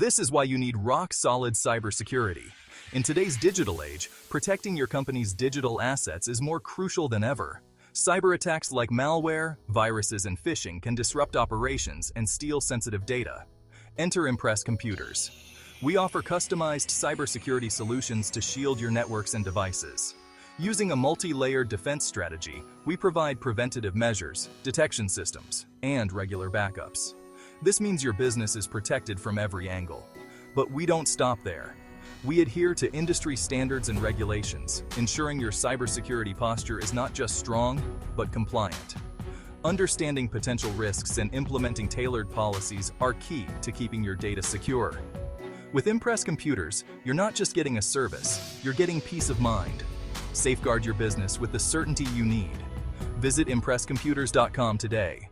This is why you need rock-solid cybersecurity. In today's digital age, protecting your company's digital assets is more crucial than ever. Cyberattacks like malware, viruses, and phishing can disrupt operations and steal sensitive data. Enter Impress Computers. We offer customized cybersecurity solutions to shield your networks and devices. Using a multi-layered defense strategy, we provide preventative measures, detection systems, and regular backups. This means your business is protected from every angle. But we don't stop there. We adhere to industry standards and regulations, ensuring your cybersecurity posture is not just strong, but compliant. Understanding potential risks and implementing tailored policies are key to keeping your data secure. With Impress Computers, you're not just getting a service, you're getting peace of mind. Safeguard your business with the certainty you need. Visit impresscomputers.com today.